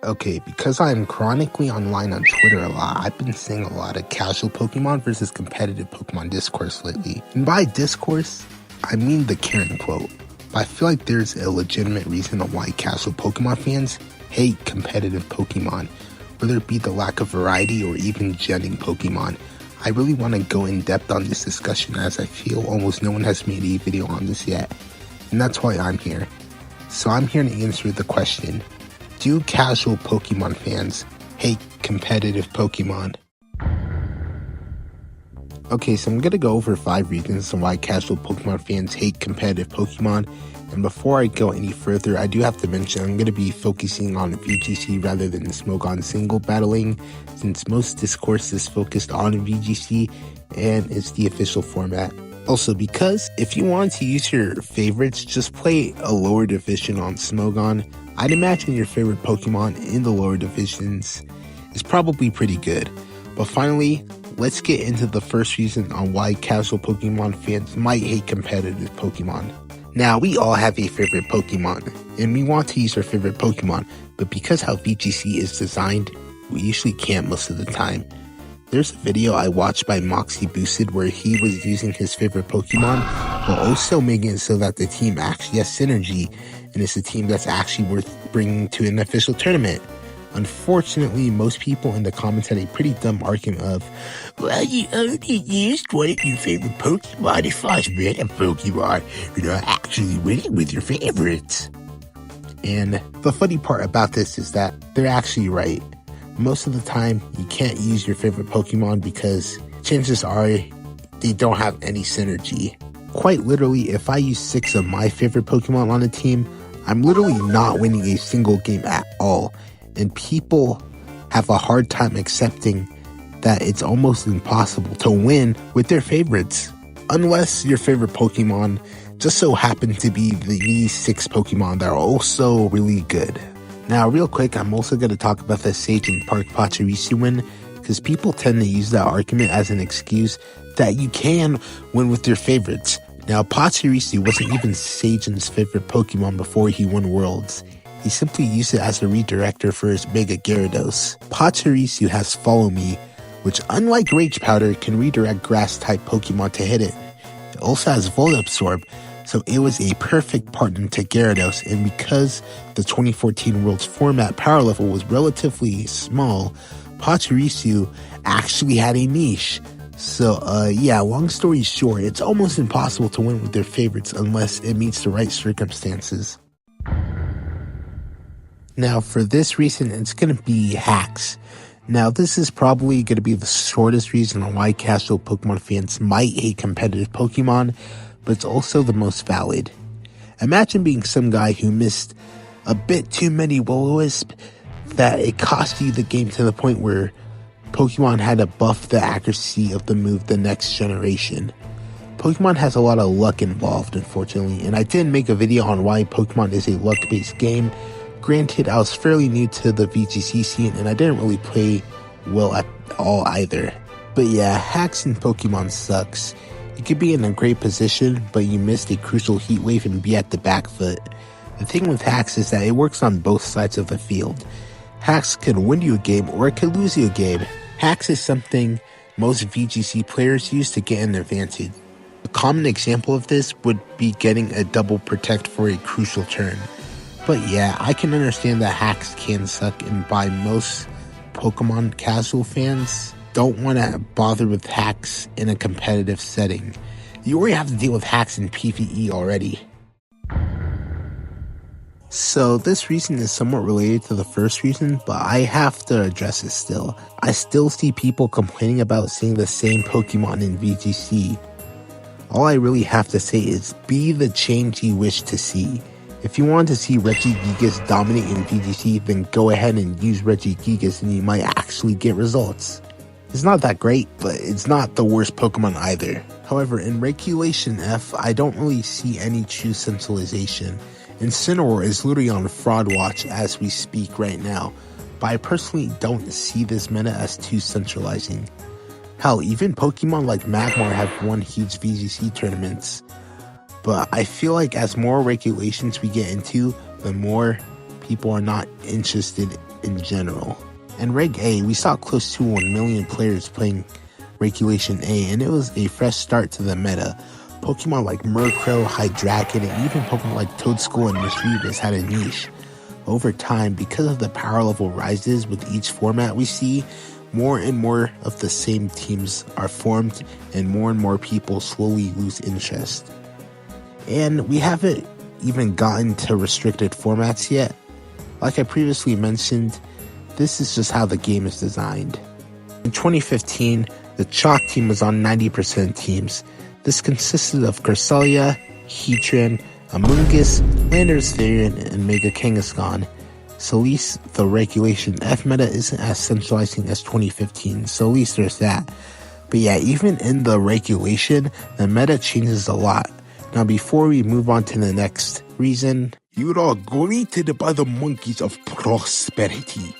Okay, because I'm chronically online on Twitter a lot, I've been seeing a lot of casual Pokemon versus competitive Pokemon discourse lately. And by discourse, I mean the Karen quote. But I feel like there's a legitimate reason why casual Pokemon fans hate competitive Pokemon, whether it be the lack of variety or even genning Pokemon. I really want to go in depth on this discussion as I feel almost no one has made a video on this yet. And that's why I'm here. So I'm here to answer the question: do casual Pokemon fans hate competitive Pokemon? Okay, so I'm going to go over 5 reasons why casual Pokemon fans hate competitive Pokemon. And before I go any further, I do have to mention I'm going to be focusing on VGC rather than Smogon single battling, since most discourse is focused on VGC and it's the official format. Also, because if you want to use your favorites, just play a lower division on Smogon. I'd imagine your favorite Pokemon in the lower divisions is probably pretty good. But finally, let's get into the first reason on why casual Pokemon fans might hate competitive Pokemon. Now, we all have a favorite Pokemon, and we want to use our favorite Pokemon, but because how VGC is designed, we usually can't most of the time. There's a video I watched by Moxie Boosted where he was using his favorite Pokemon, while also making it so that the team actually has synergy, and it's a team that's actually worth bringing to an official tournament. Unfortunately, most people in the comments had a pretty dumb argument of, well, you only used one of your favorite Pokemon if I was random Pokemon, you're not actually winning with your favorites. And the funny part about this is that they're actually right. Most of the time, you can't use your favorite Pokemon because chances are they don't have any synergy. Quite literally, if I use 6 of my favorite Pokemon on a team, I'm literally not winning a single game at all. And people have a hard time accepting that it's almost impossible to win with their favorites. Unless your favorite Pokemon just so happen to be these 6 Pokemon that are also really good. Now, real quick, I'm also going to talk about the Sage and Park Pachirisu win, because people tend to use that argument as an excuse that you can win with your favorites. Now, Pachirisu wasn't even Sage's favorite Pokemon before he won Worlds. He simply used it as a redirector for his Mega Gyarados. Pachirisu has Follow Me, which unlike Rage Powder, can redirect Grass-type Pokemon to hit it. It also has Volt Absorb, so it was a perfect partner to Gyarados, and because the 2014 Worlds format power level was relatively small, Pachirisu actually had a niche. So, yeah, long story short, it's almost impossible to win with their favorites unless it meets the right circumstances. Now, for this reason, it's going to be hacks. Now, this is probably going to be the shortest reason on why casual Pokemon fans might hate competitive Pokemon, but it's also the most valid. Imagine being some guy who missed a bit too many Will-O-Wisp that it cost you the game to the point where Pokemon had to buff the accuracy of the move the next generation. Pokemon has a lot of luck involved, unfortunately, and I did make a video on why Pokemon is a luck-based game. Granted, I was fairly new to the VGC scene and I didn't really play well at all either. But yeah, hacks in Pokemon sucks. You could be in a great position, but you missed a crucial heat wave and be at the back foot. The thing with hacks is that it works on both sides of the field. Hacks could win you a game or it could lose you a game. Hacks is something most VGC players use to get an advantage. A common example of this would be getting a double protect for a crucial turn. But yeah, I can understand that hacks can suck, and by most Pokemon casual fans don't want to bother with hacks in a competitive setting. You already have to deal with hacks in PvE already. So this reason is somewhat related to the first reason, but I have to address it still. I still see people complaining about seeing the same Pokemon in VGC. All I really have to say is be the change you wish to see. If you want to see Regigigas dominate in VGC, then go ahead and use Regigigas and you might actually get results. It's not that great, but it's not the worst Pokemon either. However, in Regulation F, I don't really see any true centralization. Incineroar is literally on fraud watch as we speak right now, but I personally don't see this meta as too centralizing. Hell, even Pokemon like Magmar have won huge VGC tournaments. But I feel like as more regulations we get into, the more people are not interested in general. In Reg A, we saw close to 1 million players playing Regulation A, and it was a fresh start to the meta. Pokemon like Murkrow, Hydreigon, and even Pokemon like Toedscool and Mischievous had a niche. Over time, because of the power level rises with each format we see, more and more of the same teams are formed and more people slowly lose interest. And we haven't even gotten to restricted formats yet. Like I previously mentioned, this is just how the game is designed. In 2015, the Chalk team was on 90% teams. This consisted of Cresselia, Heatran, Amoonguss, Landorus Therian, and Mega Kangaskhan. So at least the Regulation F meta isn't as centralizing as 2015, so at least there's that. But yeah, even in the Regulation, the meta changes a lot. Now before we move on to the next reason, you're all greeted by the monkeys of prosperity.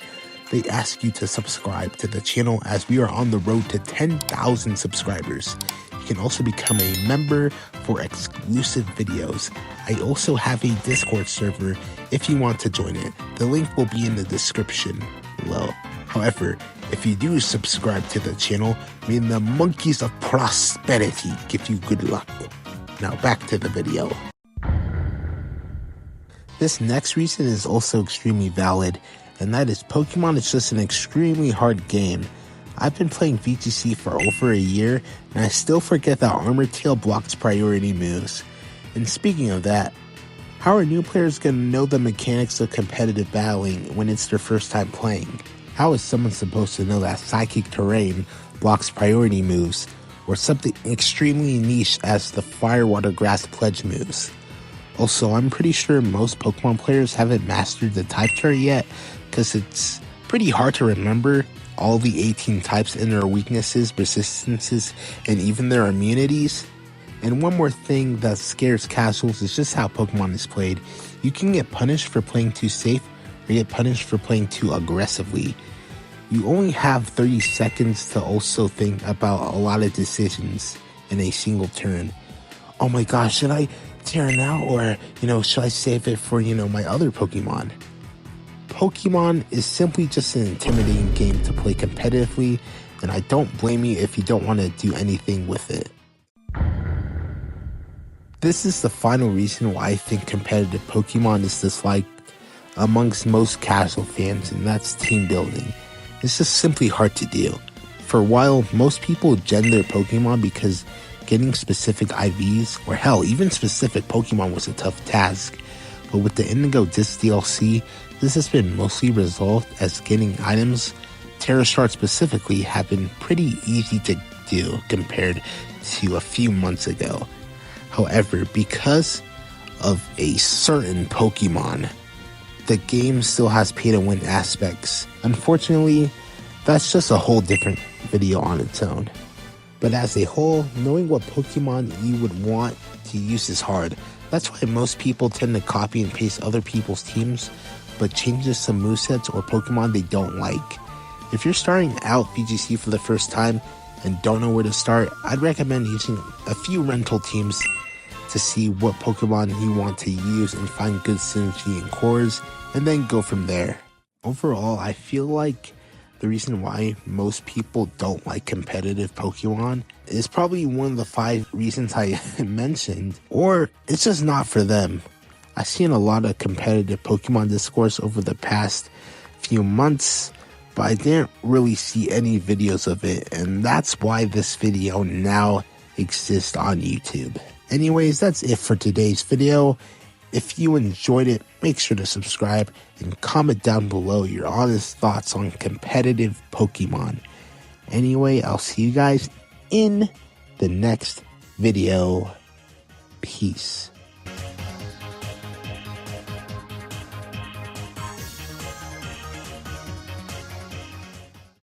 They ask you to subscribe to the channel as we are on the road to 10,000 subscribers. You can also become a member for exclusive videos. I also have a Discord server if you want to join it. The link will be in the description below. However, if you do subscribe to the channel, may the monkeys of prosperity give you good luck. Now back to the video. This next reason is also extremely valid, and that is Pokemon is just an extremely hard game. I've been playing VGC for over a year, and I still forget that Armored Tail blocks priority moves. And speaking of that, how are new players going to know the mechanics of competitive battling when it's their first time playing? How is someone supposed to know that Psychic Terrain blocks priority moves, or something extremely niche as the Fire Water Grass Pledge moves? Also, I'm pretty sure most Pokemon players haven't mastered the type chart yet, because it's pretty hard to remember all the 18 types and their weaknesses, persistences, and even their immunities. And one more thing that scares casuals is just how Pokemon is played. You can get punished for playing too safe, or get punished for playing too aggressively. You only have 30 seconds to also think about a lot of decisions in a single turn. Oh my gosh, should I tear now, or should I save it for my other Pokemon? Pokemon is simply just an intimidating game to play competitively, and I don't blame you if you don't want to do anything with it. This is the final reason why I think competitive Pokemon is disliked amongst most casual fans, and that's team building. It's just simply hard to do. For a while, most people gen their Pokemon because getting specific IVs, or hell, even specific Pokemon was a tough task. But with the Indigo Disc DLC, this has been mostly resolved as getting items, Terra Shards specifically, have been pretty easy to do compared to a few months ago. However, because of a certain Pokemon, the game still has pay-to-win aspects. Unfortunately, that's just a whole different video on its own. But as a whole, knowing what Pokemon you would want to use is hard. That's why most people tend to copy and paste other people's teams, but changes some movesets or Pokemon they don't like. If you're starting out VGC for the first time and don't know where to start, I'd recommend using a few rental teams to see what Pokemon you want to use and find good synergy in cores, and then go from there. Overall, I feel like the reason why most people don't like competitive Pokemon is probably one of the 5 reasons I mentioned, or it's just not for them. I've seen a lot of competitive Pokemon discourse over the past few months, but I didn't really see any videos of it, and that's why this video now exists on YouTube. Anyways, that's it for today's video. If you enjoyed it, make sure to subscribe and comment down below your honest thoughts on competitive Pokemon. Anyway, I'll see you guys in the next video. Peace.